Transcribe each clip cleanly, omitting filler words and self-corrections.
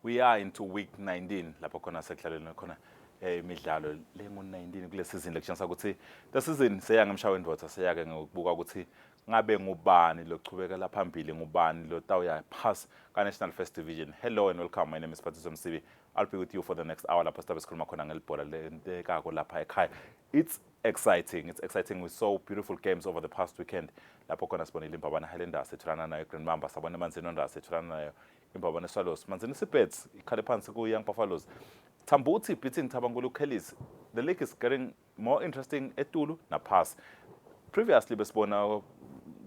We are into week 19 lapho khona sekudlalelwe khona imidlalo lengu-19 kule season lekutshengisa ukuthi the season seya ngemshaweni votha seyake ngokubuka ukuthi ngabe ngubani lochubekela phambili ngubani lotawuya pass ka-National First Division. Hello and welcome. My name is Patiso Msibi. I'll be with you for the next hour lapho sizabe sikhuluma khona ngelibhola lentekako lapha ekhaya. It's exciting. It's exciting. We saw beautiful games over the past weekend. Lapho khona sibonile imbabana Highlanders ethulana nayo Green Mamba, sabona Manzini Wanderers ethulana nayo imbabana Swallows. Manzini Seabirds ikhale phansi ku Young Buffaloes. Tambuti beating Tabangulu Kellys. The league is getting more interesting etulu na pass. Previously besibona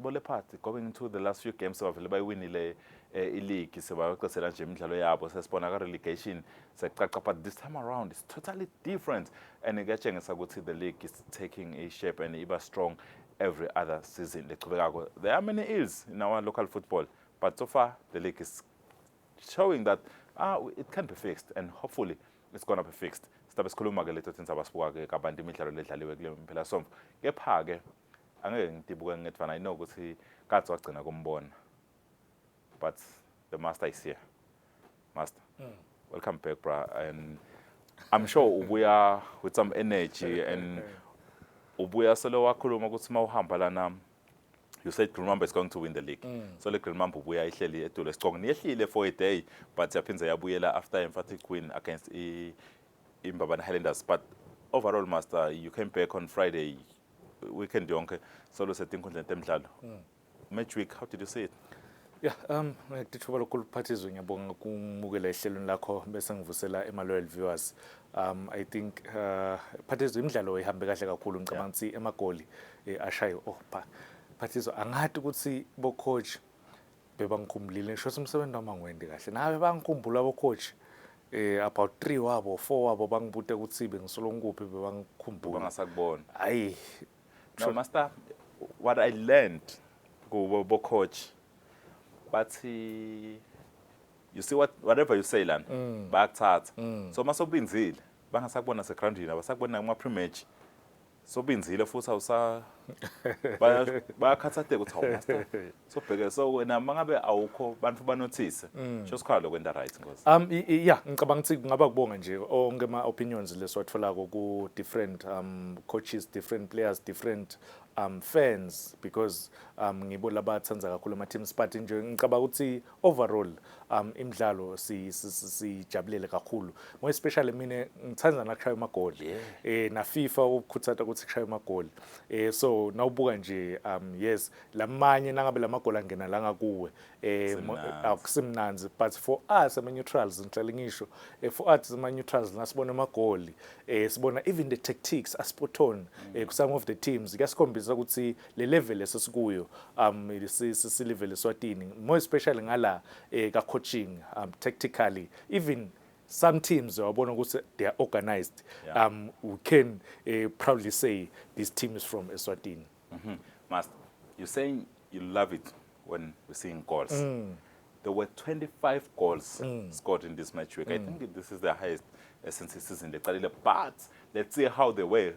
Bole Party going into the last few games bavele bayiwinile i-league sebaxesela nje imidlalo yabo sesibona ka-relegation secaca, but this time around it's totally different and kuyatshengisa ukuthi the league is taking a shape and iba strong every other season lechubekako. There are many ills in our local football, but so far the league is showing that it can be fixed and hopefully it's gonna be fixed. Sizabe sikhuluma ke letho thina sabasibuka ke kabantu imidlalo ledlaliwe kule mphela somvo. Kepha ke angeke ngitibuke ngethwana I know ukuthi kathi wagcina kumbona, but the master is here. Master, welcome back, bro. And I'm sure ubuya with some energy and ubuya solo wakhuluma ukuthi mawuhamba lana you said Green Mamba is going to win the league. So le Green Mamba ubuya ihleli etulo strong. Niyehlile for a day, but yaphinza yabuyela after emphatic win against imbabana Highlanders. But overall, master, you came back on Friday weekend yonke solo setinkundla temidlalo. Match week, how did you see it? Yeah, ngithuba lokuluphathizwe ngiyabonga kumukela ehlelweni lakho bese ngivusela ema-loyal viewers. I think Phathizwe imidlalo ihambe kahle kakhulu ngicabanga ukuthi emagoli ashayo Phathizwe angathi ukuthi bo coach bebangikhumbulile ngisho umsebenzi wamangwende kahle nabe bangikhumbula bo coach about 3 wabo 4 wabo bangibute ukuthi bengisolo ngikuphi bebangikhumbula bangasakubona. Hayi No, master, what I learned go coach, but you see whatever you say lan back start. So masobinzile bangasakubona segroundini abasakubona kuma pre-match. Sobinzile futhi awusa bayakhathathe ukuthi hawu master. So bheke so wena mangabe awukho bantu banotice. Just call kwenda right ngozi. Yeah, ngicabanga ukuthi kungaba kubonga nje onke ama opinions leswathola ku different coaches, different players, different fans, because ngibo labathanza kakhulu ama teams, but nje ngicabanga ukuthi overall imidlalo sijabulele kakhulu, more especially mina ngithanda nakushaya amagoli na FIFA ukukhuthaza ukuthi kushaya amagoli. So nawubuka nje yes lamanye nangabe lamagoli angena la ngakuwe akusimnanzi, but for us ama neutrals ngicela ngisho for us ama neutrals nasibona amagoli sibona even the tactics spot on ku some of the teams kuyasikhombisa ukuthi le level esikuyo si level Eswatini, more especially ngala ka coaching tactically, even some teams wabona ukuthi they are organized. We can proudly say this team is from Eswatini. Master, you're saying you love it when we're seeing goals. There were 25 goals scored in this match week. I think this is the highest since the season. But let's see how they were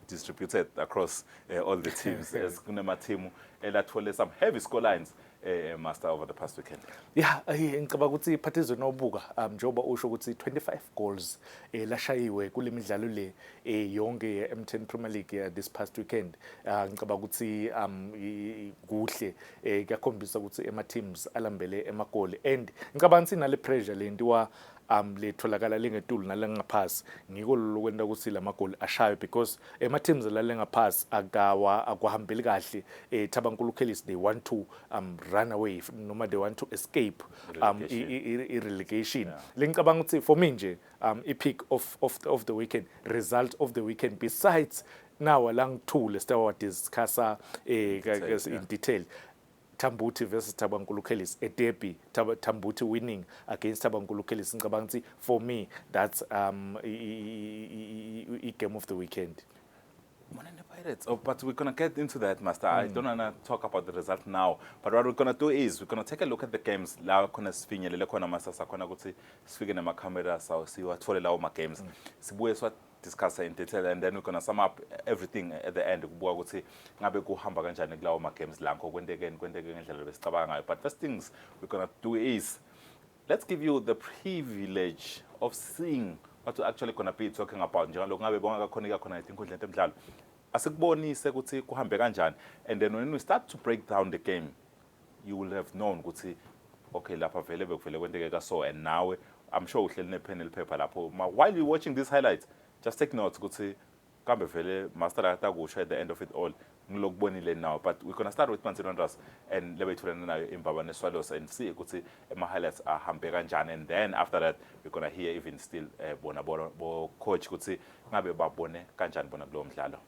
distributed across all the teams. As kunema team elathole some heavy score lines, master, over the past weekend. Yeah, ngicabanga ukuthi Phathizwe nobuka njoba usho ukuthi 25 goals lashayiwe kule midlalo le yonke M10 Premier League this past weekend. Ngicabanga ukuthi kuhle kuyakhombisa ukuthi ema teams alambele emagoli, and ngicabanga ukuthi nale pressure le ndiwa letholakala lengetulu nalengaphasi ngiko lokwenda ukuthi lamagoli ashayo, because ema teams lalengaphasi akuhambeli kahle. Tabankulu Kellys, they want to run away noma they want to escape relegation. Ngicabanga ukuthi for me nje pick of the weekend, result of the weekend, besides now along two let's discuss in detail. Tambuti versus Tabankulu Kellys, a derby, Tambuti winning against Tabankulu Kellys. Ngicabanga for me that's a game of the weekend. Pirates. But we're going to get into that, Master. I don't want to talk about the result now. But what we're going to do is we're going to take a look at the games. La kona sfinyelele kona Master sakona ukuthi sifike nama camera saw siwathole lawo ma games. Sibuye swa discuss in detail, and then we're going to sum up everything at the end. Kubuka ukuthi ngabe kuhamba kanjani kulawo ma games la kwendeke ngendlela besicabanga ngayo. But first things we're going to do is let's give you the privilege of seeing what we're actually going to be talking about njalo ngabe bonga kakhona khona inkundla zemidlalo asikubonise ukuthi kuhambe kanjani, and then when we start to break down the game you will have known ukuthi okay lapha vele bekuvele kwenteke ka so, and nawe I'm sure uhleli nepen paper lapho while you watching these highlights just take notes ukuthi kambe vele master atakusho at the end of it all ngilokubonile now, but we're going to start with Manzi Rondas and lebethulana nayo imbabane swallows and see ukuthi ema highlights ahambe kanjani, and then after that we're going to hear even still bona bo coach ukuthi ngabe babone kanjani bona kulo mdlalo.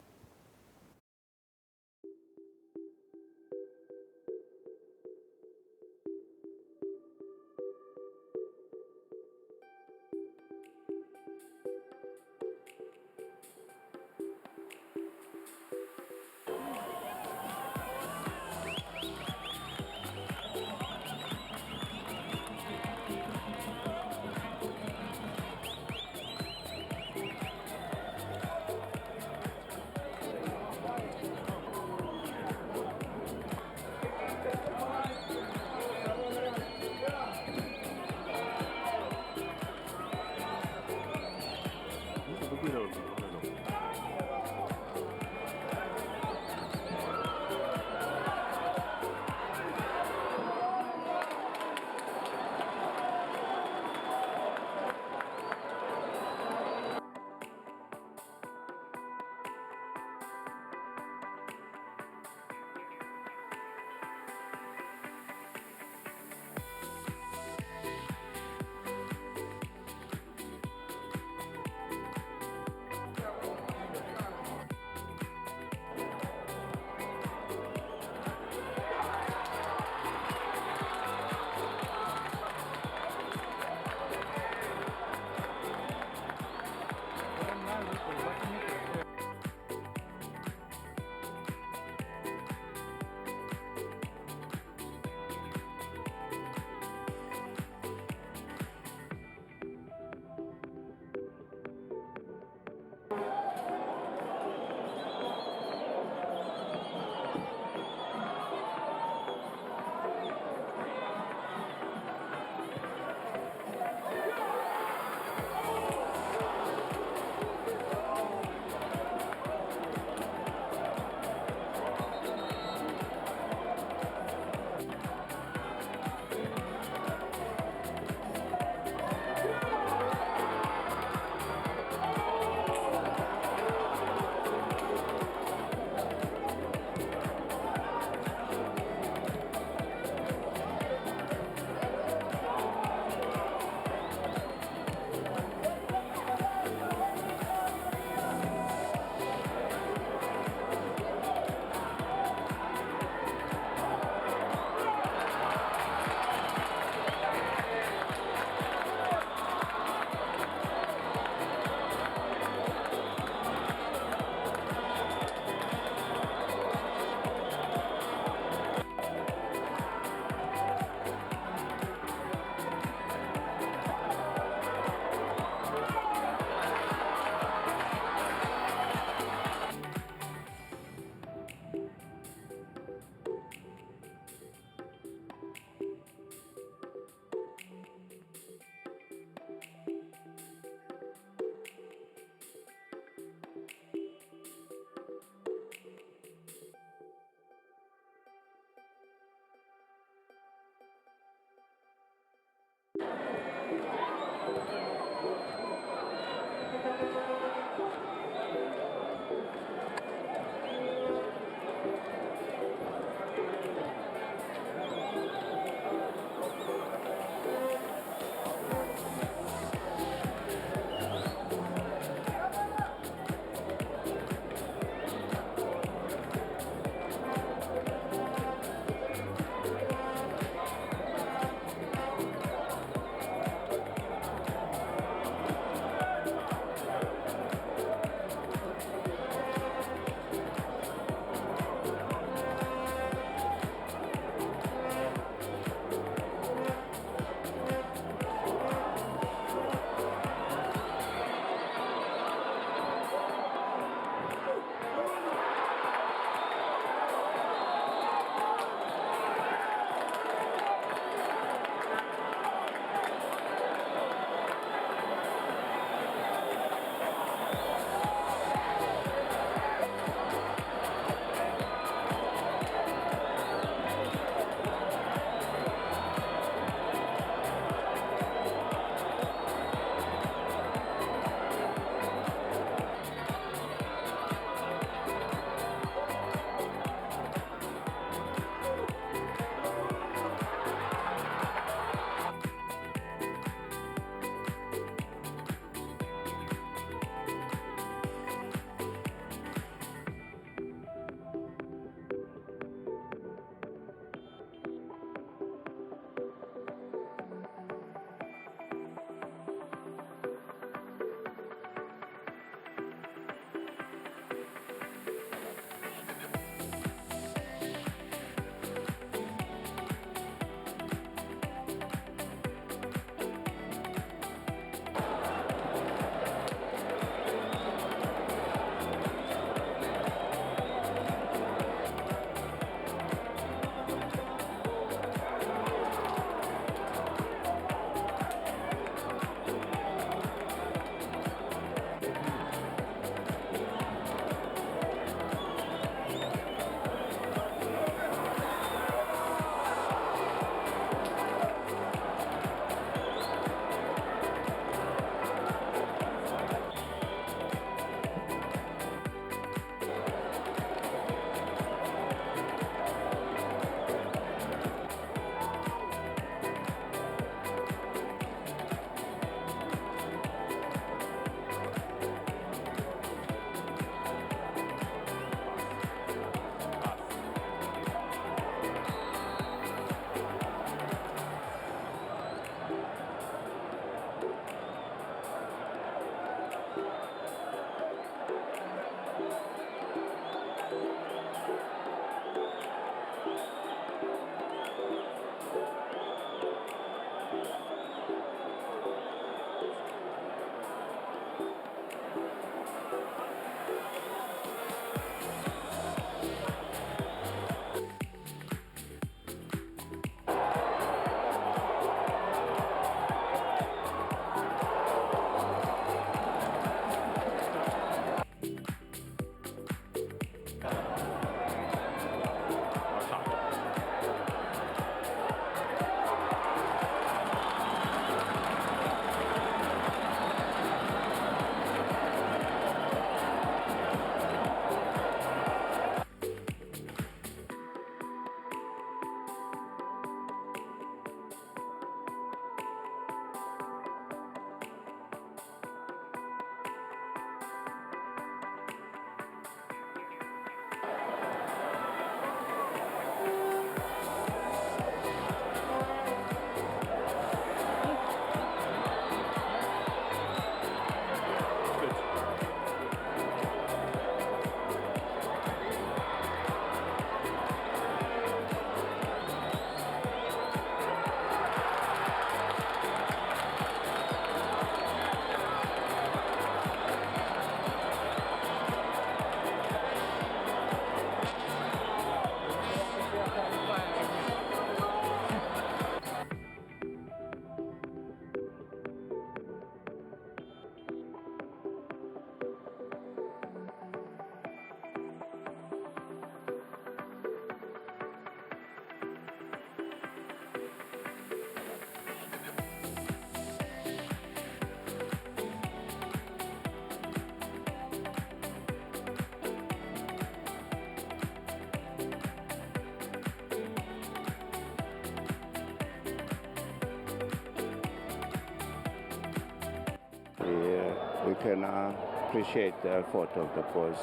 we can appreciate the effort of the boys.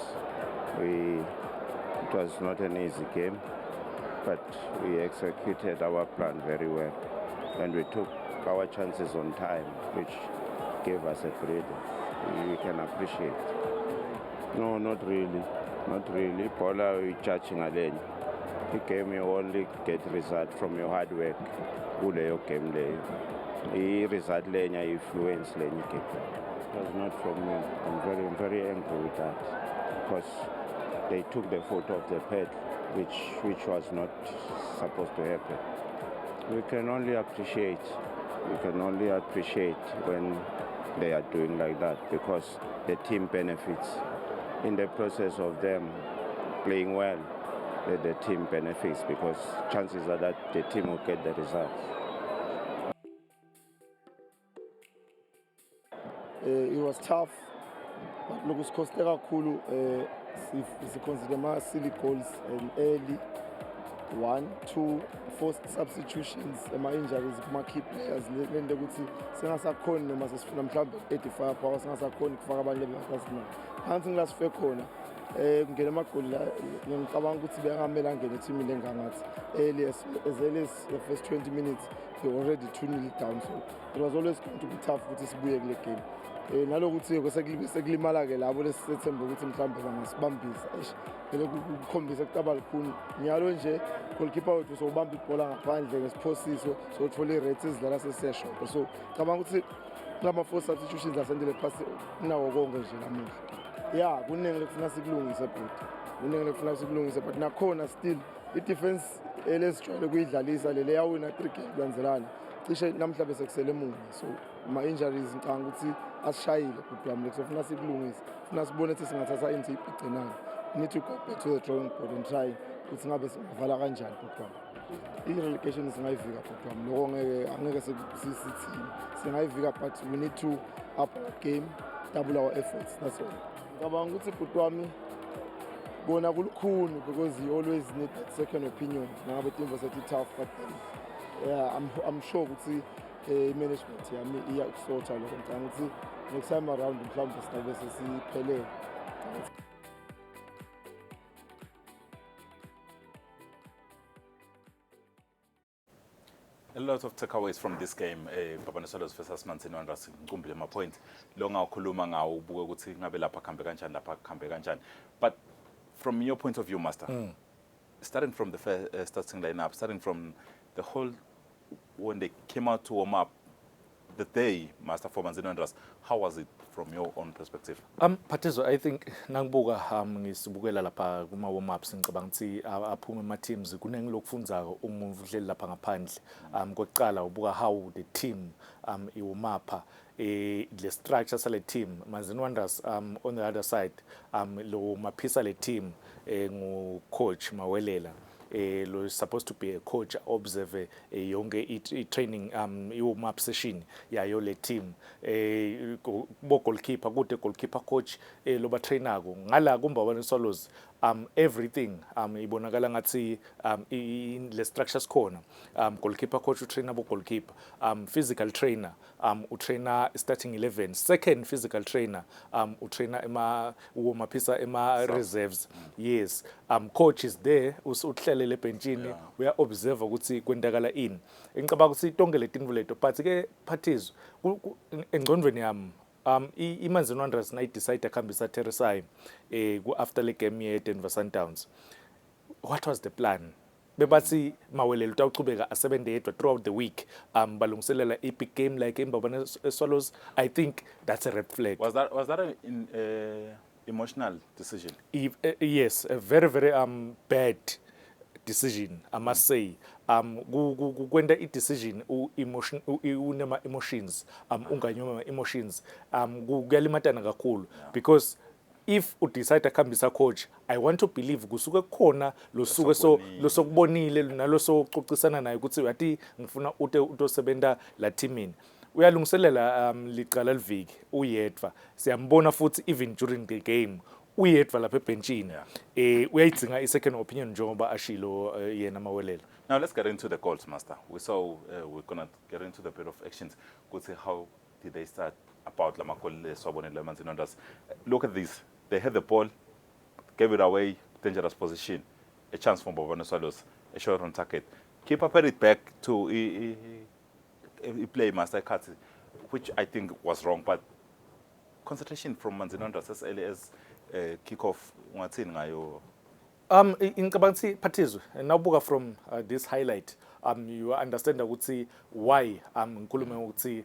It was not an easy game, but we executed our plan very well, and we took our chances on time, which gave us a breather. We can appreciate. No, not really. Not really. Paula, we judging again. The game you only get result from your hard work. Kuleyo game leyo. I-result lenya influence lenye game. It was not from me. I'm very angry with that, because they took the foot off the pedal, which was not supposed to happen. We can only appreciate. We can only appreciate when they are doing like that, because the team benefits. In the process of them playing well, the team benefits, because chances are that the team will get the results. It was tough, but look, sikhoste kakhulu siconsider ama-silly goals early. 1, 2 forced substitutions, ama-injuries kuma-key players, lento ukuthi singasakhoni noma sesifuna mhlawumbe 85 power singasakhoni kufaka abanye bebasinabo phansi ngilasife khona kungena amagoli la ngicabanga ukuthi beyangamele angene ethimini engangathi early as early as the first 20 minutes they were already 2-0 down, so it was always going to be tough ukuthi sibuye kule game. Nalokuthi sekulimala-ke labo lesithemba ukuthi mhlawumbe bangasibambisa vele kukhombisa kucaba likhulu nyalo nje goalkeeper wethu sowubamba ibhola ngaphandle ngesiphosiso sothola i-rates ezidlala sesiyashoda, so cabanga ukuthi kulama-4 substitutions asendele phasi kunawo konke nje namuhla. Ya kuningi lekufuna sikulungise bhuti, kuningi lekufuna sikulungise, but nakhona still i-defense lesijwayele kuyidlalisa lele yawina 3 games kulandzelana cishe namhla bese kusele emuva, so ama-injuries ngicabanga ukuthi asishayile bhuti wami, lekufuna sikulungise, funa sibone ukuthi singathatha into igcinane. We need to go back to the drawing board and try ukuthi ngabe singavala kanjani bhuti wami. I-relegation singayivika bhuti wami, loko angeke sithini, singayivika, but we need to up our game, double our efforts, that's all. Ngicabanga ukuthi bhuti wami kona kulukhuni, because you always need that second opinion. Ngabe team was tough, but yeah, I'm sure ukuthi management yami iyakusotha lokho. Ngicabanga ukuthi next time around mhlawumbe singabe sesiphelele. A lot of takeaways from this game, Babaneswalo's versus Mansini Wanderers, ngikumbile my point. Lo ngawukhuluma ngawo ubuke ukuthi ngabe lapha khambe kanjani, lapha khambe kanjani. But from your point of view, Master, starting from the starting lineup, starting from the whole, when they came out to warm up, the day, Master, for Mansini Wanderers, how was it from your own perspective? Phathezo, I think nangibuka ngisibukela lapha kuma warm ups ngicabanga ukuthi aphuma ama teams kuningi lokufunzayo uma udleli lapha ngaphandle. Kokuqala ubuka how the team iwarm up, the structure sale team. Mansini Wanderers on the other side lo maphisa le team ngu coach Mawelela. Lo is supposed to be a coach, observe yonke i-training i-warm up session yayo le team, bo goalkeeper kude goalkeeper coach lo ba trainako ngala kumbabane Swallows, everything ibonakala ngathi le structures khona. Goalkeeper coach utrainer bo goalkeeper, physical trainer utrainer starting 11, second physical trainer utrainer umaphisa ema reserves. Yes, coach is there uhlelele ebenchini, uya observe ukuthi kwendakala ini. Ngicabanga ukuthi tonke le tinto leto, but ke Phathizo engcondweni yami iMansini Wanderers na decide akhambisa Teresai after the game ye Denver Sundowns. What was the plan? Bebathi Mawelela utawuchubeka asebenze yedwa throughout the week, balungiselela a big game like Mbabane Swallows. I think that's a red flag. Was that an emotional decision? Yes, a very bad decision, I must say. Kwenda i-decision unema emotions, unganyoma emotions, kuyalimatana kakhulu, because if u decide akhambisa coach, I want to believe kusuke khona losuke losokubonile nalosokuxoxisana naye ukuthi yathi ngifuna utosebenta la teamini. Uyalungiselela licala liviki uyedwa, siyambona futhi even during the game uyedwa lapha ebenchini, uyayidzinga i-second opinion njengoba ashilo yena Mawelela. Now let's get into the goals, Master. We saw we're gonna get into the bit of actions. Good, say how did they start about Lamakol Swabon and Lemons in others. Look at this. They had the ball, gave it away, dangerous position, a chance for Mbabane Swallows, a shot on target. Keeper paid it back to a play master Katsi, which I think was wrong, but concentration from Manzinondas as early as kick-off ungathini ngayo. Ngicabanga ukuthi Phathizwe nawubuka from this highlight you understand ukuthi why ngikhulume ukuthi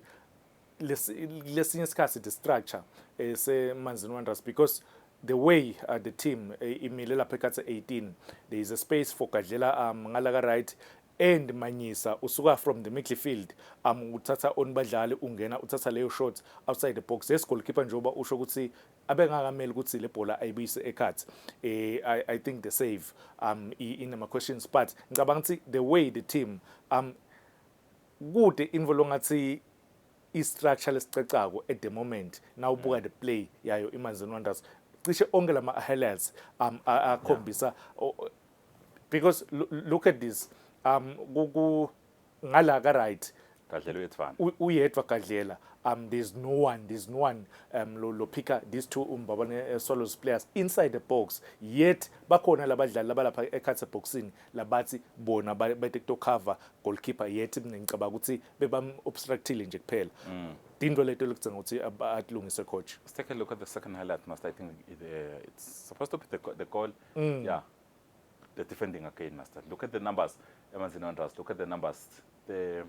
lesinye isikhathi the structure seManzini Wanderers because the way the team imile lapha ekhathe 18 there is a space for Gadlela ngala right and Manyisa usuka from the midfield uthatha onibadlali ungena uthatha leyo shot outside the box yes goalkeeper njoba usho ukuthi abengakameli ukuthi le bhola ayibuyise ekhathi I think the save in my questions but ngicabanga ukuthi the way the team kude involve ngathi i-structure lesicecako at the moment now buka the play yayo iManzini Wanderers cishe onke lama highlights akhombisa because look at this ngala ka right Gadlela uyethwana. uyedwa Gadlela there's no one lo picker these two Mbabane Swallows players inside the box yet bakhona labadlali labalapha ekhathe boxini labathi bona bethe to cover goalkeeper yet ngicabanga ukuthi bebam obstructile nje kuphela into leto lokuthenga ukuthi atlungise coach. Let's take a look at the second highlight, Master. I think it's supposed to be the goal. Yeah, the defending again, Master. Look at the numbers. Emanzini Wanderers. Look at the numbers. The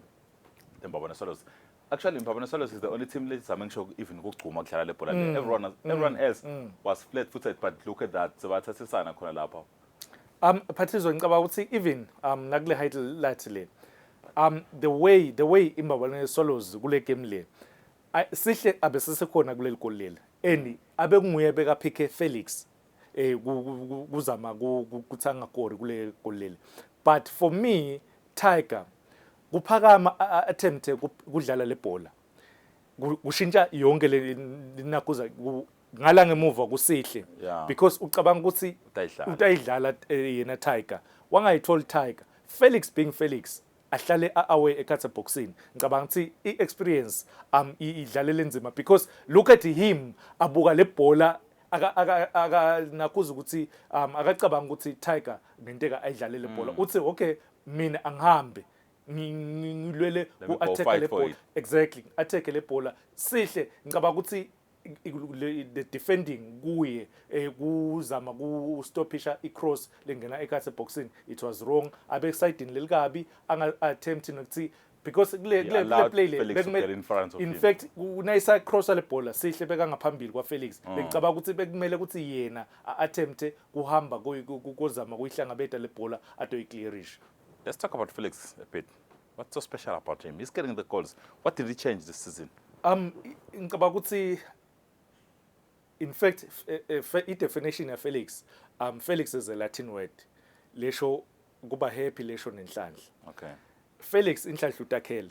Mbabane Swallows. Actually, Mbabane Swallows is the only team that is sure even go to everyone else was flat-footed, but look at that. So what's the sign? Phathizwe ngicabanga ukuthi even nakule highlight le the way Mbabane Swallows kule game le sihle abesisekhona kuleli goal leli and abekunguye bekaphike Felix kuzama kuthanga gori kule goal leli but for me Tiger kuphakama attempt kudlala le bhola kushintsha yonke le nakuza ngala ngemuva kusihle because ucabanga ukuthi utayidlala yena Tiger wangayithola Tiger Felix being Felix ahlale away ekhathe boxini ngicabanga ukuthi i-experience idlalela enzima because look at him abuka le bhola aka nakuza ukuthi akacabanga ukuthi Tiger nenteka ayidlale le bhola uthi okay mina angihambe ngilwele ku-attack le bhola exactly attack le bhola sihle ngicabanga ukuthi the defending kuye kuzama kustopisha i-cross lengena ekhathe boxini it was wrong abe exciting lelikabi anga attempt ukuthi because kule play le in fact unayisa cross le bhola sihle beka ngaphambili kwa Felix ngicabanga ukuthi bekumele ukuthi yena attempt kuhamba kuzama kuyihlangabeta le bhola ato i-clearish. Let's talk about Felix a bit. What's so special about him? He's getting the goals. What did he change this season? Ngicabanga ukuthi in fact a definition of Felix Felix is a Latin word lesho kuba happy lesho nenhlanhla. Okay. Felix inhlanhla utakhele.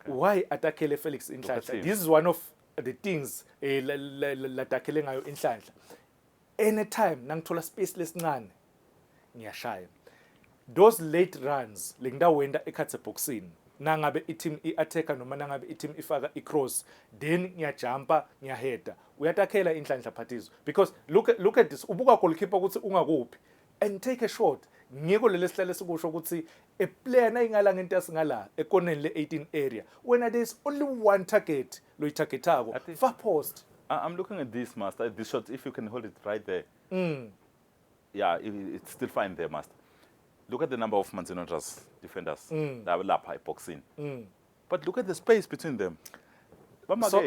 Why atakhele Felix inhlanhla? This is one of the things la takhele ngayo inhlanhla. Anytime nangithola space lesincane ngiyashaya. Those late runs lengidawenda ekhathe boxini nangabe i-team i-attacker noma nangabe i-team ifaka i-cross then ngiyajumpa ngiyaheda uyatakhela inhlanhla Phathizwe because look at this ubuka goalkeeper ukuthi ungakuphi and take a shot ngiko leli sihlale sikusho ukuthi a player nayingala ngento yasingala ekoneni le-18 area when there is only one target lo itargetako far post. I'm looking at this, Master. This shot, if you can hold it right there. Yeah, it's still fine there, Master. Look at the number of Manzini Wanderers defenders that will lap boxing. But look at the space between them.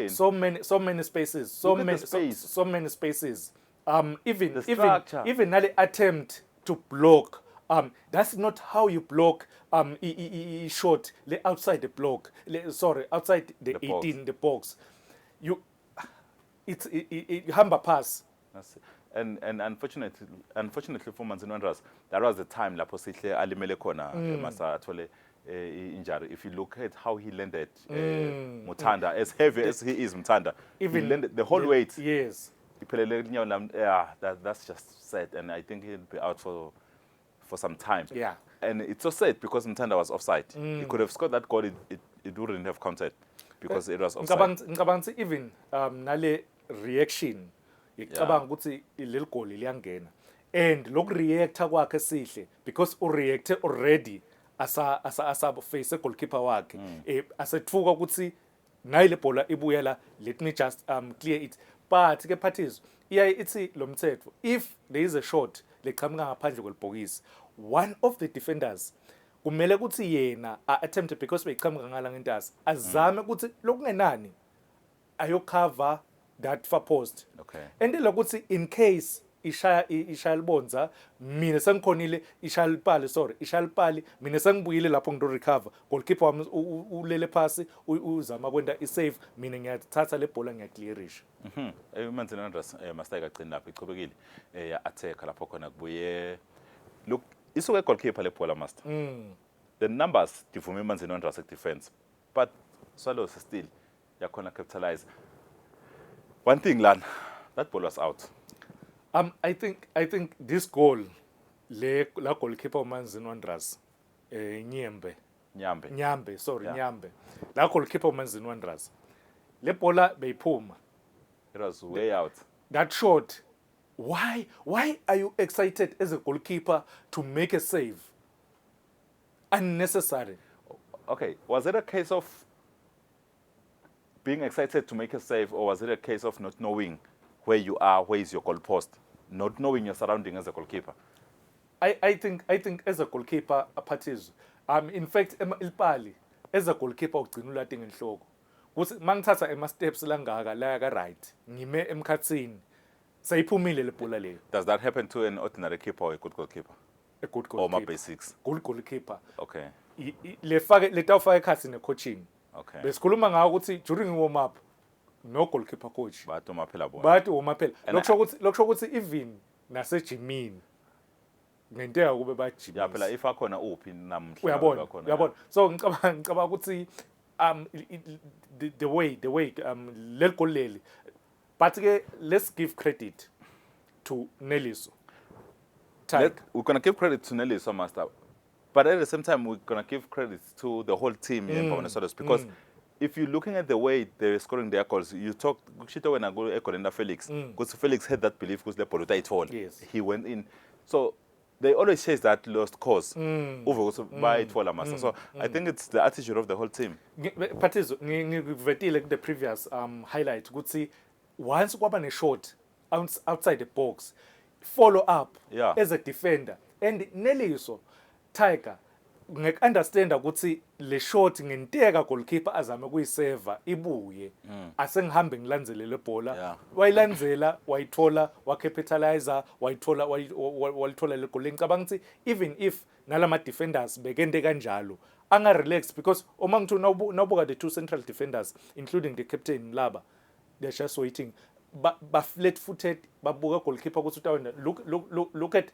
So many spaces. So many spaces. Even an attempt to block. That's not how you block shot outside the block. Outside the 18 the box. It's humber pass. And unfortunately for Manzini Wanderers, that was the time lapho sihle alimele khona masa athole injury. If you look at how he landed Muthanda, as heavy as he is Muthanda, even he landed the whole weight. Yes. Yeah, that's just sad, and I think he'll be out for some time. Yeah. And it's so sad because Muthanda was offside. He could have scored that goal, it wouldn't have counted. because it was offside. ngicabanga ukuthi even nale reaction ngicabanga ukuthi leli goal liyangena and lokureacta kwakhe sihle because ureacte already asa face goalkeeper wakhe asethuka ukuthi nayi le bhola ibuyela let me just clear it but ke Phathizo iyaye ithi lo mthetho if there is a shot leqhamuka ngaphandle kwelibhokisi one of the defenders kumele ukuthi yena attempt because beyiqhamuka ngala ngentasi azame ukuthi lokungenani ayocover that far post and lokuthi in case ishaya libonza mina sengikhonile ishaya lipali ishaya lipali mina sengibuyile lapho ngito recover goalkeeper wami ulele phansi uzama kwenda isave mina ngiyathatha le bhola ngiyaclearisha eManzini Wanderers Master igcina lapho ichubekile ya attack lapho khona kubuye look isuke goalkeeper le bhola Master the numbers divuma eManzini Wanderers defense but Swallows still yakhona capitalize one thing lana that ball was out. I think this goal la goalkeeper uManzini Wanderers Nyambe la goalkeeper uManzini Wanderers le bhola beyiphuma it was way out that shot why are you excited as a goalkeeper to make a save unnecessary okay was it a case of being excited to make a save or was it a case of not knowing where you are where is your goal post not knowing your surrounding as a goalkeeper? I think as a goalkeeper Phathizo in fact ilpali as a goalkeeper ugcina ulati ngenhloko kuthi mangithatha ema steps langaka la ka right ngime emkhatsini sayiphumile le bhola leyo. Does that happen to an ordinary keeper or a good goalkeeper? A good goalkeeper. Or my basics? Good goalkeeper. Okay. Le tawufaka ekhathi ne coaching. Okay. Besikhuluma ngawo ukuthi during warm up no goalkeeper coach. Bathi umaphela bona. Bathi umaphela. Lokusho ukuthi even nase gymini ngenteka kube bajimisa. Ya phela if akhona uphi namhla uyabona. So ngicabanga ukuthi the way lel goal leli but let's give credit to Neliso. We're going to give credit to Neliso Master. But at the same time, we're going to give credit to the whole team in Minnesota because if you're looking at the way they're scoring their goals, you talked when I go to Felix because Felix had that belief because the Poluta it all. Yes. He went in. So they always chase that lost cause over by it all Master. So I think it's the attitude of the whole team. Phathizo ngivetile the previous highlight ukuthi once kwaba ne shot outside the box follow up as a defender and Neliso Tiger ngeke-understanda ukuthi le shot ngenteka goalkeeper azame kuyiseva ibuye asengihambe ngilandzele le bhola wayilandzela wayithola wacapitalizer walithola le goal ngicabanga ukuthi even if nalama defenders bekende kanjalo anga relax because uma ngithi nawubuka the two central defenders including the captain Mlaba they're just waiting ba flat footed babuka goalkeeper ukuthi utawenda look at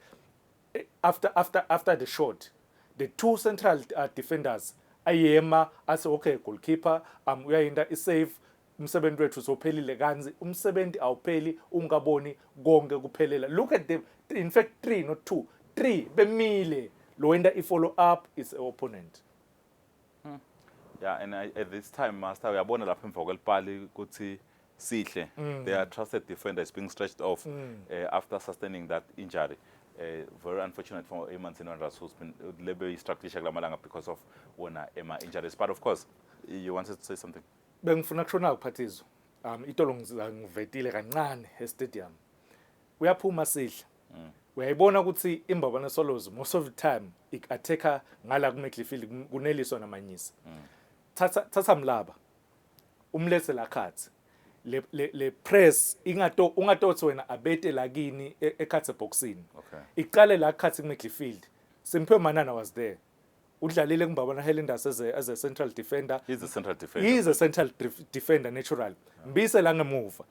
after the shot the two central defenders ayema ase okay goalkeeper uyayinda isave umsebenzi wethu sophelile kanzi umsebenzi awupheli ungaboni konke kuphelela look at them in fact 3 not 2 3 bemile lo wenda I follow up is opponent. Yeah, and at this time Master uyabona lapha emva kwelipali ukuthi sihle their trusted defender is being stretched off after sustaining that injury. Very unfortunate for Emanzini Wanderers who's been labeled structure because of one injuries. But of course, you wanted to say something. Bengifuna kushona Phathizo. Itolo ngivetile kancane e-stadium. Uyaphuma sihle. Uyayibona ukuthi imbabana Swallows most of the time ik-attacker ngala ku-Midfield kuneliso namanyisa. Thatha Mlaba. Umlethe la khathi. Le press ungatothi wena abete lakini ekhathe boxini iqale la khathi ku-Midfield Simphe Manana was there udlalile kumbabana Highlanders as a central defender. He's a central defender. He is a central defender natural mbise la ngemuva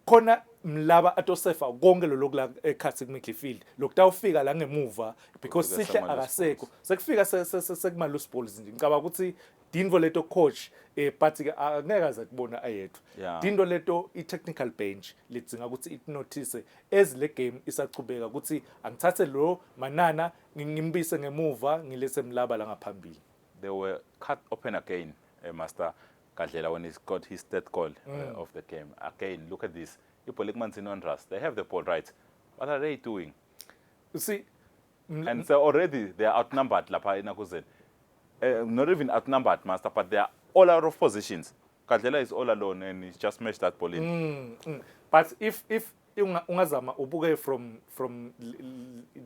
khona Mlaba atosefa konke lo lokula ekhathi ku-Midfield lokutawufika la ngemuva because sihle akasekho sekufika sekuma loose balls nje ngicabanga ukuthi Dinvo leto coach but angeke aze kubona ayedwa Dinvo leto i-technical bench lidzinga ukuthi it notice as le game isachubeka ukuthi angithathe lo Manana ngimbise ngemuva ngilese Mlaba la ngaphambili. They were cut open again Master Kadlela when he got his third goal of the game. Again, look at this. Ibhola kuManzini Wanderers. They have the ball right. What are they doing? You see, And so already they are outnumbered lapha eNakuzen. Not even outnumbered, master, but they are all out of positions. Kadlela is all alone and he's just smashed that ball in. but if ungazama ubuke from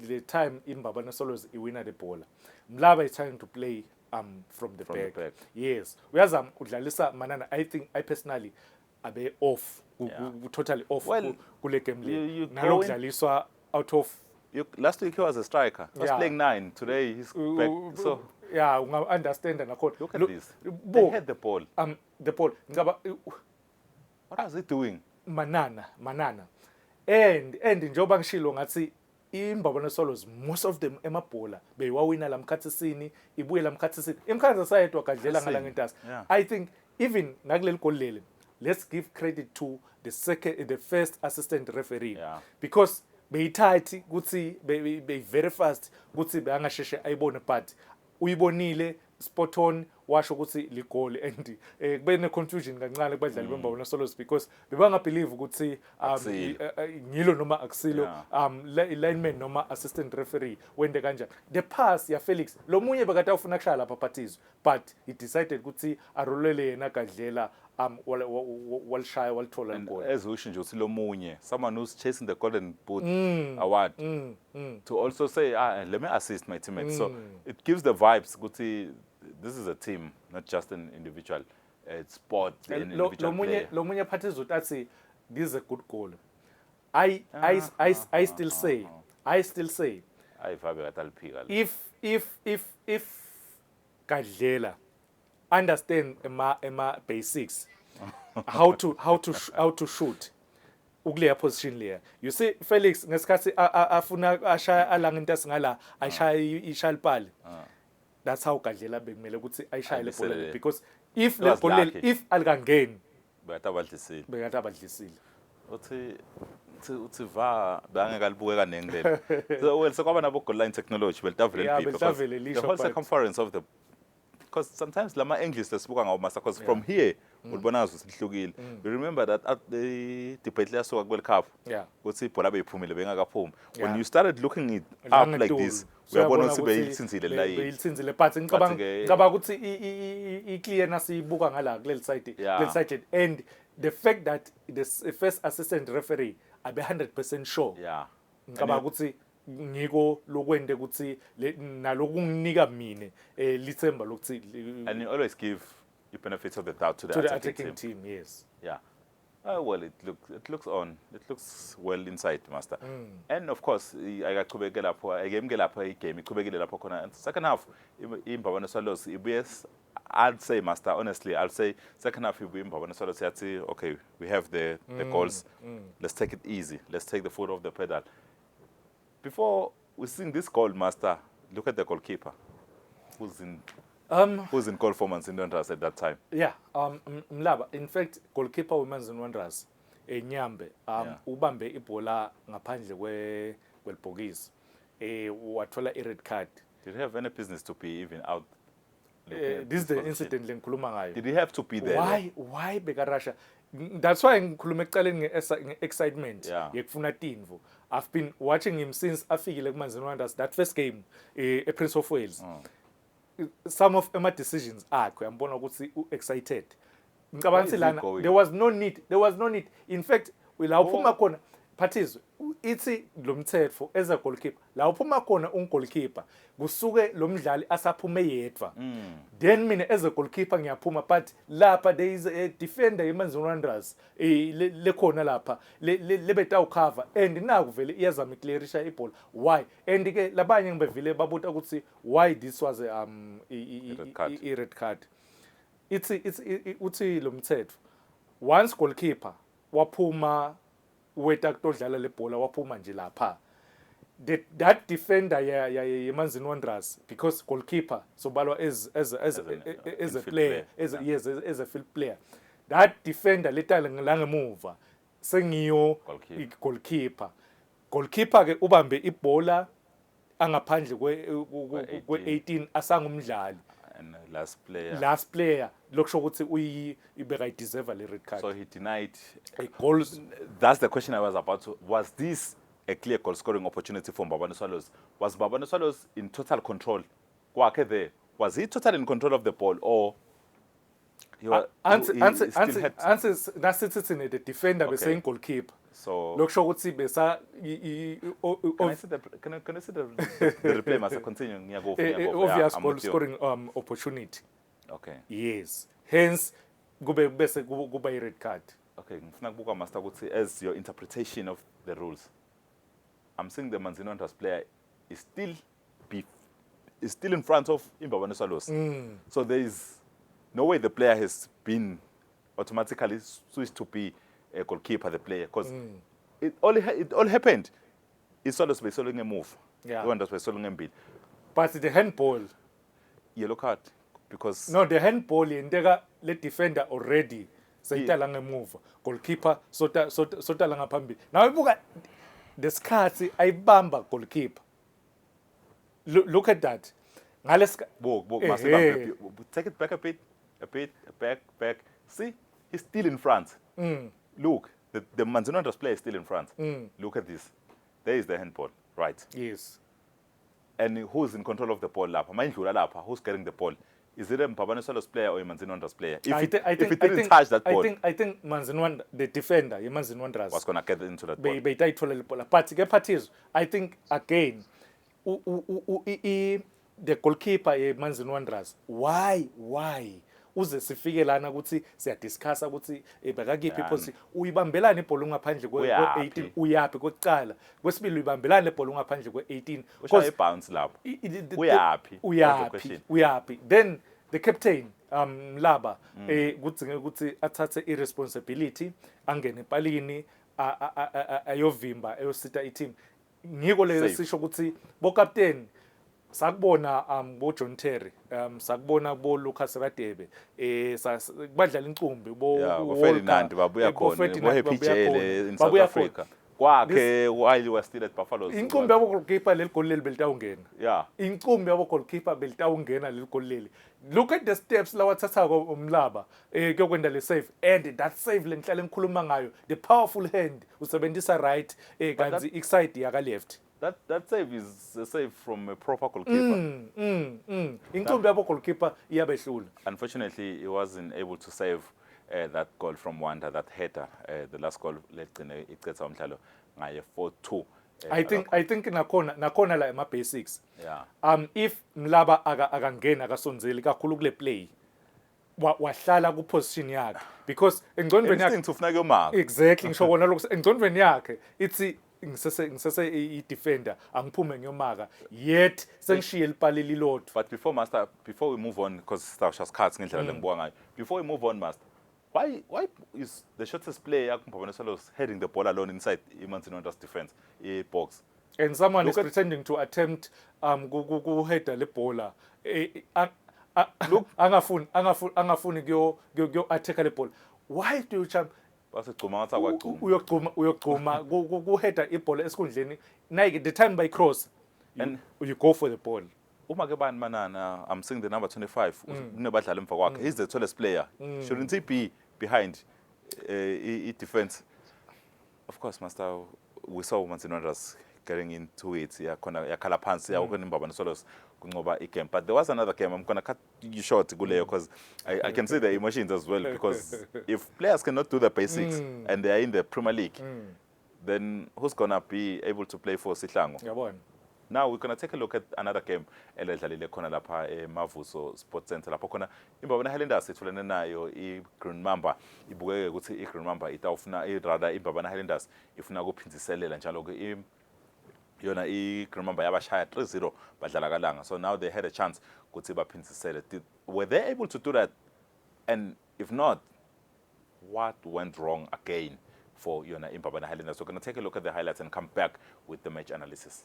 the time Mbabane Solos iwina the ball, Mlaba is trying to play from the From the back. back. Yes, uyazama udlalisa Manana. I personally abe off, Yeah. totally off Well, kule game le. you Nalo go in- udlaliswa out of. Last week he was a striker. He was Yeah. playing 9. Today he's back. So yeah, unga understand nakhona. look at this. They had the ball. The ball. Ngaba What was he doing? Manana. And njengoba ngishilo ngathi iMbabane Solos most of them emabhola beyiwawina lamkhathisini ibuye lamkhathisini imkhanza sayedwa kadlela ngala ngentasi. Yeah. I think even nakuleli goal leli, let's give credit to the first assistant referee, Yeah. because beyithathi kuthi be very fast kuthi bangasheshe ayibone, but uyibonile spot on washo ukuthi ligoli, and kube ne confusion kancane kubadlali beMbabane Solos because bebanga believe ukuthi ngilo noma akusilo, lineman noma assistant referee wende kanjani. The pass ya Felix lo munye bekade ufuna kushaya lapha Phathizo, but he decided ukuthi arolele yena kadlela walshaya walithola And igoli. as usho nje uthi lo munye, someone who's chasing the golden boot award, to also say, let me assist my teammates. So it gives the vibes, ukuthi this is a team, not just an individual. It's sport, an individual player. Lo munye Phathizo uthi this is a good goal. I still say Hayi Fabi kataliphika. if Kadlela understand ema basics how to shoot ukuleya position leya. You see Felix ngesikhathi afuna ashaya alanga into esingala ashaya ishalpali. That's how Kadlela bekumele ukuthi ayishaye le ball le, because if le ball le if alikangeni Bekade abadlisile. bekade abadlisile. Uthi va bangekalibuke kanenglela. So well sekwaba nabo goal line technology belitavule Yeah, people. belitavule The lisho, whole but- circumference of the, because sometimes lama English lesibuka ngawo master, because from here ulibona ngazo sihlukile. You remember that at the debate last week World Cup, Yeah. ukuthi ibhola beyiphumile bengakaphumi. When Yeah. you started looking it up like this, uyabona ukuthi beyitsinzile la yini. beyilitsinzile, but ngicabanga ukuthi i-clear nasiyibuka ngala kuleli side, Yeah. kuleli side, and the fact that the first assistant referee abe 100% sure, Yeah. ngicabanga ukuthi ngiko lokwende ukuthi nalokunginika mine lithemba lokuthi And you always give the benefits of the doubt to the to the attacking attacking team. team, yes. Yeah. Well, it looks well inside, master. And of course, ayaqhubeke lapho, ayemke lapho igame, iqhubekile lapho khona. And second half, iMbabane Solos, I'd say, master, honestly, I'll say second half iMbabane Solos yathi, okay, we have the goals. Let's take it easy. Let's take the foot off the pedal. Before we sing this goal, master, look at the goalkeeper. Who's in goal for Manzini Wanderers at that time? Yeah, Mlaba, in fact, goalkeeper women's Wanderers, Nyambe, ubambe ibhola ngaphandle kwelibhokisi, wathola i-red card. Did he have any business to be even out? This is the incident lengikhuluma ngayo. Did he have to be there? Why bekarasha? That's why ngikhuluma ekuqaleni nge-excitement Yeah. yekufuna timvo. I've been watching him since afikile kuManzini Wanderers, that first game Prince of Wales. Some of my decisions akhe yambona ukuthi excited. Ngicabanga Where is ukuthi he lana going? there was no need. In fact, la uphuma khona Phathizo ithi lo mthetho as a goalkeeper. La uphuma khona goalkeeper kusuke lo mdlali asaphume yedwa. Then mina as a goalkeeper ngiyaphuma, but lapha there is a defender yeManzini Wanderers le khona lapha lebeta ucover, and naku vele iyazama iclearisha ibhola. Why? And ke labanye ngibevile babuta ukuthi why this was a red card. It's uthi lo mthetho, once goalkeeper waphuma weta kutodlala le bhola waphuma nje lapha, that defender yeManzini Wanderers, because goalkeeper sobalwa as a player, as a field player, that defender letala langemuva sengiyo goalkeeper ke ubambe ibhola angaphandle kwe 18 asangumdlali. And last player. last player lokusho ukuthi ibeka deserve le red card So he denied. goals. That's the question I was about to. Was this a clear goal scoring opportunity for Mbabane Swallows? Was Mbabane Swallows in total control? Kwakhe there. Was he totally in control of the ball, or he was, he still had? Answer nasithi the defender bese Okay. goalkeeper. So Lokusho ukuthi besa can I see the can I see the replay? Must continue. obvious I'm goal with you. scoring opportunity. Okay. Yes. Hence bese kuba i red card. Okay. Ngifuna kubuka master ukuthi as your interpretation of the rules. I'm saying the Manzini Wanderers player is still in front of Mbabane Swallows. So there is no way the player has been automatically switched to be a goalkeeper, the player, because it all happened. It's Swallows by solving a move. Yeah. The Wanderers by solving a bid. But the handball, Yellow card because no, the handball yenteka le defender already sayitala ngemuva. Goalkeeper sota la ngaphambili. Now ibuka desikhathi ayibamba goalkeeper. Look at that. Take it back a bit, back. See, he's still in front. Look, the Manzini Wanderers player is still in front. Look at this. There is the handball, right? Yes. And who's in control of the ball lapha? Mindlula lapha, who's carrying the ball? Is it a Mbabane Swallows player or a Manzini Wanderers player? If it didn't touch that ball, I think Manzini Wanderers, the defender, Manzini Wanderers was gonna get into that ball. beyitayithola le bola. But ke part is, I think again the goalkeeper Manzini Wanderers, why uze sifike lana ukuthi siyadiscussa ukuthi bekakiphi iphosi uyibambelana ibhola ngaphandle kwe-18 uyapi kokucala kwesibili uyibambelana lebhola ngaphandle kwe-18 Ushaya bounce lapho. uyapi then the captain Mlaba kudzinga ukuthi athathe irresponsibility angene empalini ayovimba ayosita i-team ngiko le sisho ukuthi bo captain sakubona bo John Terry sakubona bo Lucas Radebe badlala incumbi bo Ferdinand babuya khona bo Happy Jele in South Africa kwakhe while he was still at Buffalo. incumbi yabo goalkeeper leli goal leli belitawungena Yeah. incumbi yabo goalkeeper belitawungena leli goal leli. Look at the steps lawathatha umlaba kuyokwenda le save and that save lenhlala engikhuluma ngayo the powerful hand usebenzisa right kanzi inside yaka left. That save is a save from a proper goalkeeper. Incumbi yabo goalkeeper iyabehlula. Unfortunately, he wasn't able to save that goal from Wanda, that header. The last goal, it's umdlalo ngaye 4-2. I think nakhona la ema basics. Yeah. If Mlaba akangena akasonzeli kakhulu kule play wahlala ku position yakhe because engcondweni yakhe Instinct ufuna kuyomark. exactly ngisho kona lokho engcondweni yakhe ithi ngisese i-defender angiphume ngiyomaka yet sengishiye lipali lilodwa. But before we move on, because Stasha's cards ngendlela lengibuka ngayo. Before we move on, Master, why is the shortest player Mbabane Swallows heading the ball alone inside Manzini Wanderers defense box? And someone is pretending to attempt header le bola look angafuni kuyo attack le ball. Why do you jump Basegcuma ngathi akwagcuma. uyogcuma kuheader ibhola esikhundleni nike the time by cross And you go for the ball. Uma ke bani manana, I'm seeing the number 25 kunebadlali emva kwakhe. He's the tallest player. Shouldn't he be behind defense? Of course, Master, we saw Manzini Wanderers getting into it. Yakhala phansi yakho Mbabane Swallows kunqoba igame. But there was another game. I'm going to cut you short kuleyo because I can see the emotions as well, because if players cannot do the basics and they are in the Premier League, then who's going to be able to play for Sihlangu? Yabona. Now we're going to take a look at another game eledlalile khona lapha eMavuso Sports Center lapho khona iMbabane Highlanders ithulene nayo iGreen Mamba. Ibukeke ukuthi iGreen Mamba itawufuna rather iMbabane Highlanders ifuna ukuphinziselela njalo ke yona iGreen Mamba yabashaya 3-0 badlala kalanga. So now they had a chance ukuthi baphinzisele. Were they able to do that? And if not, what went wrong again for yona iMbabane Highlanders? We're going to take a look at the highlights and come back with the match analysis.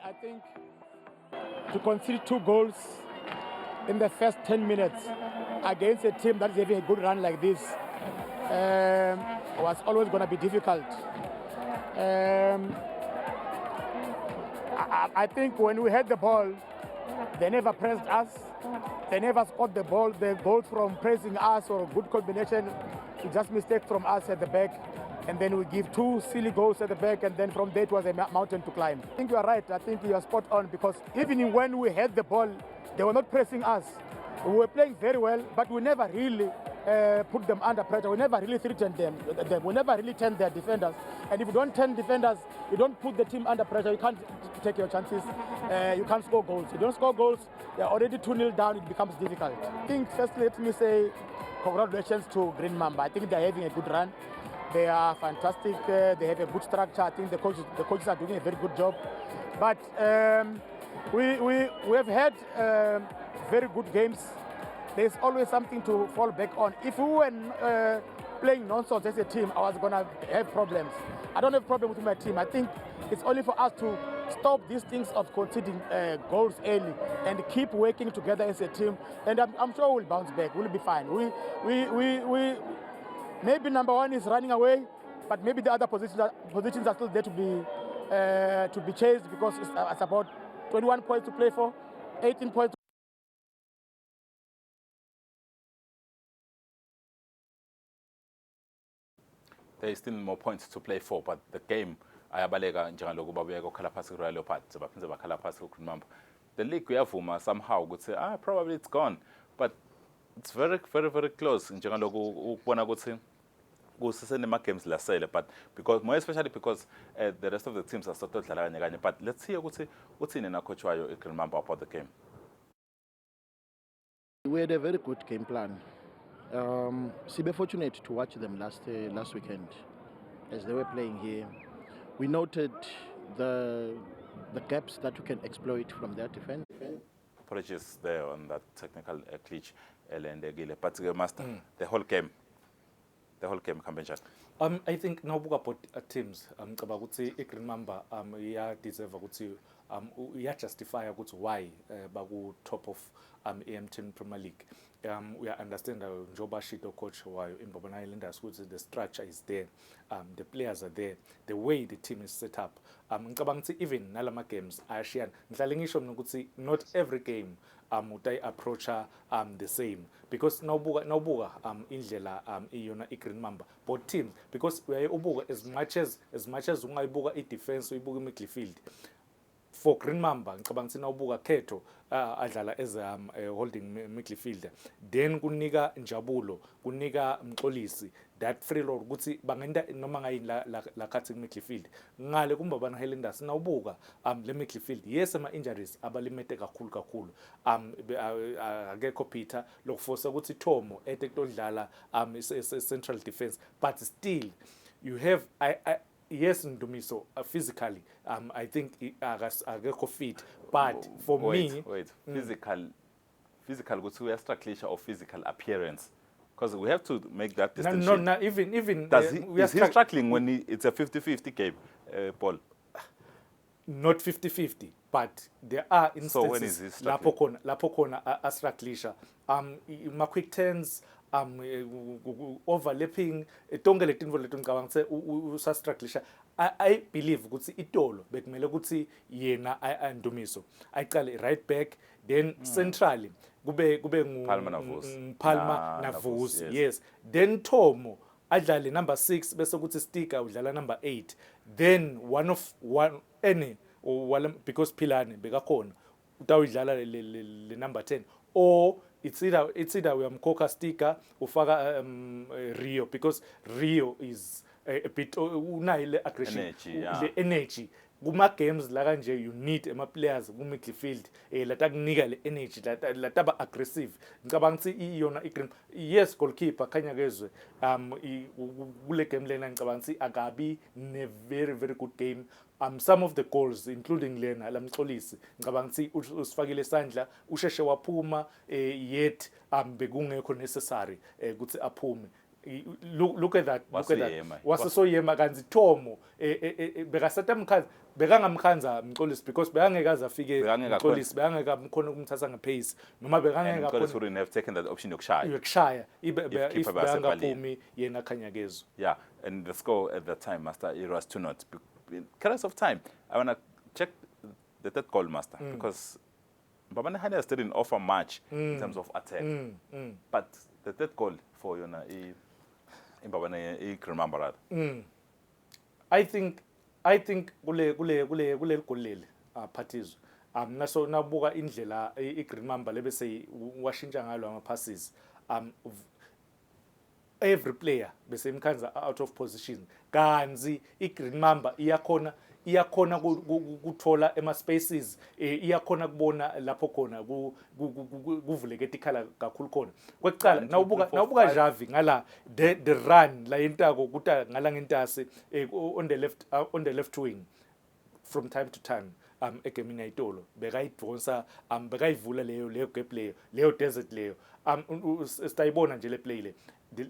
I think to concede 2 goals in the first 10 minutes against a team that is having a good run like this was always going to be difficult. I think when we had the ball, they never pressed us. They never scored the ball. The goals from pressing us or good combination, it's just mistake from us at the back. And then we give 2 silly goals at the back, and then from there it was a mountain to climb. I think you are right. I think you are spot on, because even when we had the ball, they were not pressing us. We were playing very well, but we never really put them under pressure. We never really threatened them. We never really turned their defenders. And if you don't turn defenders, you don't put the team under pressure, you can't take your chances. You can't score goals. You don't score goals, they're already 2-0 down, it becomes difficult. I think firstly, let me say congratulations to Green Mamba. I think they're having a good run. They are fantastic. They have a good structure. I think the coaches are doing a very good job. But we have had very good games. There's always something to fall back on. If we were playing nonsense as a team, I was going to have problems. I don't have problems with my team. I think it's only for us to stop these things of conceding goals early and keep working together as a team. And I'm sure we'll bounce back. We'll be fine. Maybe number 1 is running away, but maybe the other positions are still there to be chased, because it's about 21 points to play for, 18 points. There is still more points to play for, but the game ayabaleka njengaloku babuye kokhala phasi ku-Royal Leopards baphinde bakhala phasi ku-Green Mamba. The league uyavuma somehow ukuthi probably it's gone, but it's very very very close njengaloku ukubona ukuthi kusesenema games lasele, but because more especially because the rest of the teams are sort of dlala kanye kanye. But let's see ukuthi uthini na coach wayo iGreen Mamba about the game. We had a very good game plan. We were fortunate to watch them last weekend as they were playing here. We noted the gaps that we can exploit from their defense. Apologies there on that technical glitch, but master, the whole game campaign. I think nawubuka about teams ngicabanga ukuthi iGreen Mamba deserve ukuthi justify ukuthi why baku top of AM10 Premier League. We understand njoba shito coach wayo iMbabane Islanders ukuthi the structure is there, the players are there, the way the team is set up. Ngicabanga ukuthi even nalama games ayashiyana. Ngihlale ngisho ukuthi not every game utai approacha the same, because nawubuka indlela iyona iGreen Mamba both teams, because ubuka as much as ungayibuka i-defense uyibuka i-midfield. For Green Mamba ngicabanga ukuthi nawubuka Khetho adlala as holding midfielder, then kunika Njabulo, kunika Mxolisi that free role ukuthi bangenda noma ngayini la khathi midfield. Ngale kuMbabane Highlanders nawubuka le midfield, yes ama injuries abalimete kakhulu akekho Peter lokuforce ukuthi Thomo etekudlala central defense, but still you have yes, Ndumiso, physically, I think akekho fit, but for me, physical go to structure or physical appearance, because we have to make that distinction. No, even is he struggling when it's a 50-50 game, Paul? Not 50-50, but there are instances. So when is he struggling? Lapokona strugglisha. My quick turns. Overlapping tongele tinvo leto ngicabanga ukuthi usastrugglisha. I believe ukuthi itolo bekumele ukuthi yena Ndumiso ayiqale right back, then centrally kube Palma Navusi, yes, then Thomo adlale number 6 bese ukuthi Sticker udlala number 8, then one because Pilane bekakhona utawudlala le number 10, or it's either uyamkhokha Sticker ufaka Rio, because Rio is a bit unayo le aggression, the energy kuma games la kanje. You need ama players ku midfield latakunika le energy lataba aggressive. Ngicabanga ukuthi iyona iGreen, yes, goalkeeper khanya kezwe kule game lena ngicabanga ukuthi akabi ne very very good game. Some of the goals including lena lamxolisi ngicabanga ukuthi usifakile isandla usheshe waphuma, yet bekungekho necessary ukuthi aphume. Look at that. Look at that. Wasiyema. Wasesoyema kanzi Thomo bekasata mkhanza bekangamkhanza Mxolisi because bekangekaza afike Bekangeka Mxolisi bekangeka mkhona ukumthatha ngapace noma And bekangeka Mxolisi wouldn't have taken that option yokushaya. yokushaya If if keeper basebaleni. bekangaphumi yena Khanyakezo. Yeah, and the score at that time, Master, it was 2-0. Careless of time, I want to check the third goal, Master, because Babane Hania didn't offer much in terms of attack. But the third goal for you, in Babane, I remember that. I think kule golele parties naso nabuka indlela iGreen Mamba lebese washintsha ngalo ama passes every player bese imkhanza out of position kanzi iGreen Mamba iyakhona ukuthola ema spaces iyakhona kubona lapho khona kuvuleke tikhala kakhulu khona kwekucala nawubuka Javi ngala the run la yentako kuta ngala ngentase on the left wing from time to time egemini ayitolo bekayidonsa bekayivula leyo gap leyo desert leyo sitayibona nje le play le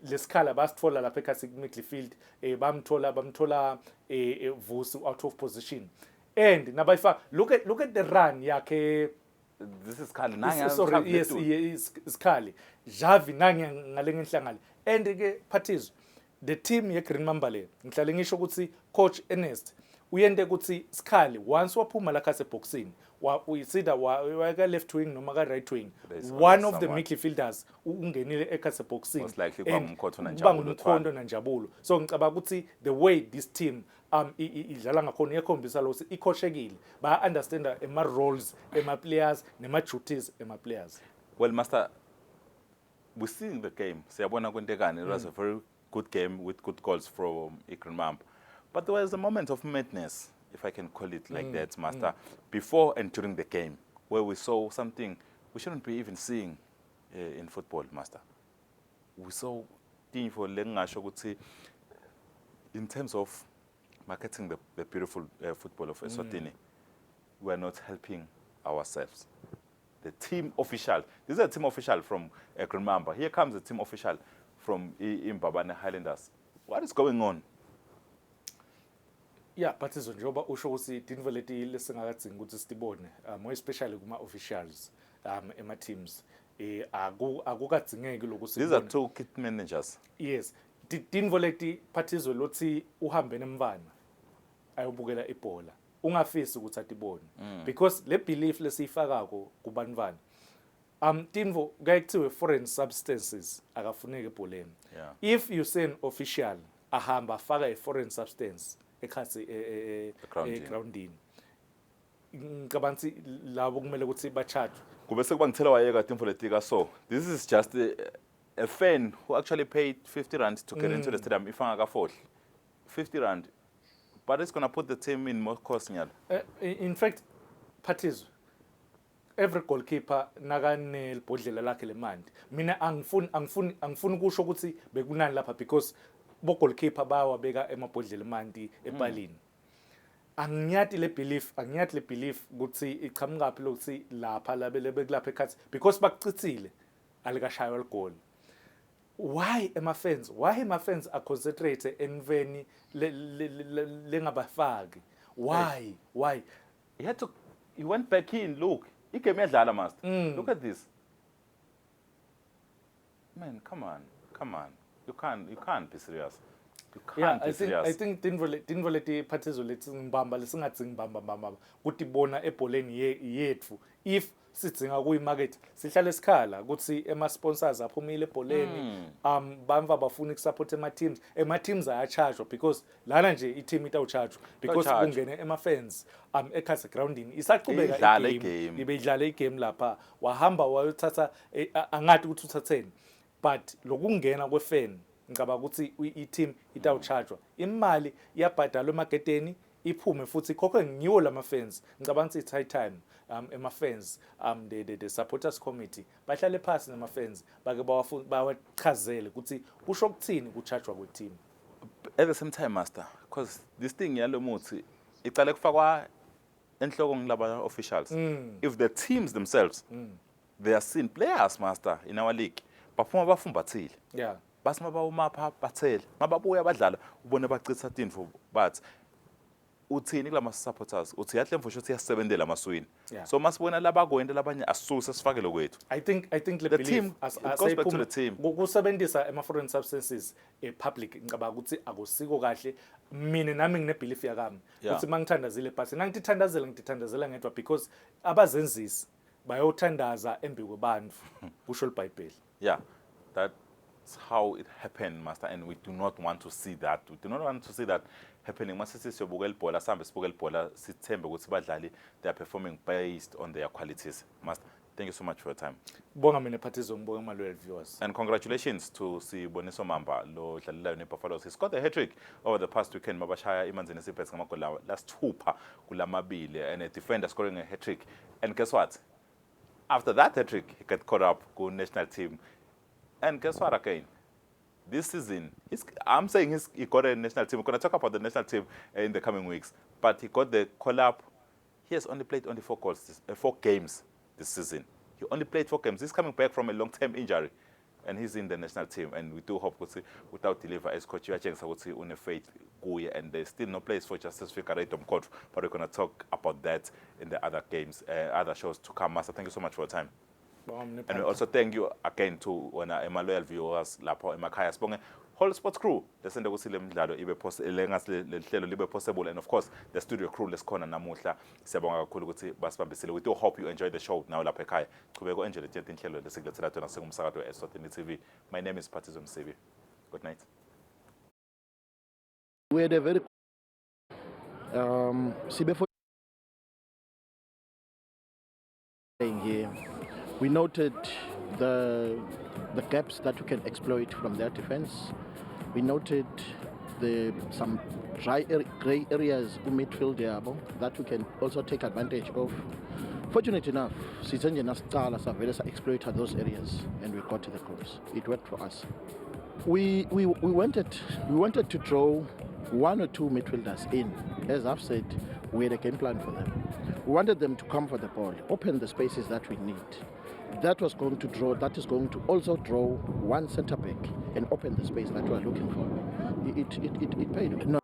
lesikhala basithola lapha ekhasi midfield bamthola Vusi out of position and nabayifa look at the run yakhe. This is Kali. Sorry, yes, Skali. Javi nange ngale ngenhlangano. And ke Phathizo, the team ye Green Mamba le, ngihlale ngisho ukuthi coach Ernest uyende ukuthi Skali once waphuma la khase boxing, uyisida wa left wing noma ka right wing. One of the midfielders ungenile ekhase boxing. Most likely kwangumkhonto nanjabulo. So ngicabanga ukuthi the way this team idlala ngakhona iyakhombisa lo ukuthi ikhoshekile ba understand ema roles ema players nema duties ema players. Well, Master, we're seeing the game. Siyabona kwentekani. It was a very good game with good goals from Green Mamba. But there was a moment of madness, if I can call it like that, Master, before and during the game, where we saw something we shouldn't be even seeing in football, Master. We saw in terms of marketing the beautiful football of Eswatini, we are not helping ourselves. The team official, this is a team official from Green Mamba. Here comes the team official from Mbabane Highlanders. What is going on? Yeah, but it's njoba usho ukuthi tinvoleti lesingakadzingi ukuthi sitibone more especially kuma officials ema teams akukadzingeki lokuthi These are two kit managers. Yes, tinvoleti Phathizo lothi uhambe nemvana ayobukela ibhola ungafisi ukuthi atibone because le belief lesifakako kubanvana tinvo kayekuthiwe foreign substances akafuneki ebholeni. If you say an official ahamba afaka a foreign substance ekhasi groundini ngicabanga labo kumele ukuthi bacharge Kube sekuba ngithela wayeka timfoletika so this is just a fan who actually paid 50 rand to get into the stadium if angakafohli 50 rand, but it's going to put the team in more cost nyalo. In fact Phathizo, every goalkeeper nakane libhodlela lakhe lemandi mina angifuni kusho ukuthi bekunani lapha because bo goalkeeper bawabeka emabhodlela emanti epalini. Angiyathi le belief ukuthi iqhamuka phela ukuthi lapha bekulapha ekhathi because bakucithile alikashaywa igol. Why my fans are concentrate enveni lengabafaki? Why? He went back in, look. Igame yadlala, Master. Look at this. Man, come on. You can't be serious. You can't be serious. I think tinvoleti Phathizo lethi ngibamba lesingathi ngibamba ukuthi bona ebholeni yethu if sidzinga kuyimarket sihlale esikhala ukuthi ema sponsors aphumile ebholeni bamva bafuna ukusupport ema teams ayacharge because lana nje i-team itawucharge because kungene ema fans ekhasi groundini isaqhubeka igame ibeyidlala igame lapha wahamba wayothatha angathi ukuthi uthatheni but lokungena kwefan ngicabanga ukuthi i-team itawuchargewa imali iyabhadalwa emagedeni iphume futhi khokhe ngiwo lama fans ngicabanga ukuthi it's high time ema fans the supporters committee bahlale phansi nama fans bake bawachazele ukuthi kusho ukuthini kuchargewa kwe team at the same time, Master, because this thing yalo muthi icale kufakwa enhloko ngilaba officials. If the teams themselves they are seen players, Master, in our league baphuma bafumbathile. Yeah. basi mabawumapha bathele mababuya abadlala ubone bachitha tindfo but uthini kulama supporters uthi yahle mfusho uthi yasebenzela amaswini Yeah. so masibona labakwenda labanye asisuse sifake lokwethu. I think le The belief team, it goes back to the team. kusebenzisa ama-foreign substances public ngicabanga ukuthi akusiko kahle mina nami ngine-belief yakami Yeah. ukuthi mangithandazile bhasi ngitithandazela ngedwa because abazenzisi bayothandaza embi kwabantu kusho libhayibheli. Yeah, that's how it happened, Master, and we do not want to see that. We do not want to see that happening. Mase siyobuka ibhola, sambe sibuka ibhola, sithembe ukuthi badlali they are performing based on their qualities. Master, thank you so much for your time. Bonga mina Phathizo ngibonga ama-loyal viewers. And congratulations to Siboniso Mamba, lo dlalileyo ne-Buffaloes. He scored a hat-trick over the past weekend. Mabashaya imanzini siphethe ngamagola lasithupha kulamabili and a defender scoring a hat-trick. And guess what? After that hat-trick, he got caught up with the national team. And guess what again? This season, I'm saying he got a national team. We're going to talk about the national team in the coming weeks. But he got the call-up. He has only played only 4 games this season. He only played 4 games. He's coming back from a long-term injury. And he's in the national team. And we do hope without deliver as coach une faith and there's still no place for Justice Fikaratum court. But we're going to talk about that in the other games, other shows to come. Master, thank you so much for your time. And we also thank you again to my loyal viewers lapho emakhaya sibonge whole sports crew lesende ukuthi le midlalo ibe lehlelo libe possible, and of course the studio crew lesikhona namuhla siyabonga kakhulu ukuthi basibambisile. We do hope you enjoy the show now lapha ekhaya. Qhubeka enjoy le inhlelo lesilethela tona sengumsakazo weSwatini TV. My name is Phathizo Msebi. Good night. We had a very playing here. We noted the gaps that we can exploit from their defense. We noted some grey areas in midfield that we can also take advantage of. Fortunate enough, Sizenje Nastala Savelesa exploited those areas and we got to the goals. It worked for us. We wanted to draw 1 or 2 midfielders in. As I've said, we had a game plan for them. We wanted them to come for the ball, open the spaces that we need. That is going to also draw 1 centre back and open the space that we are looking for. It paid. No.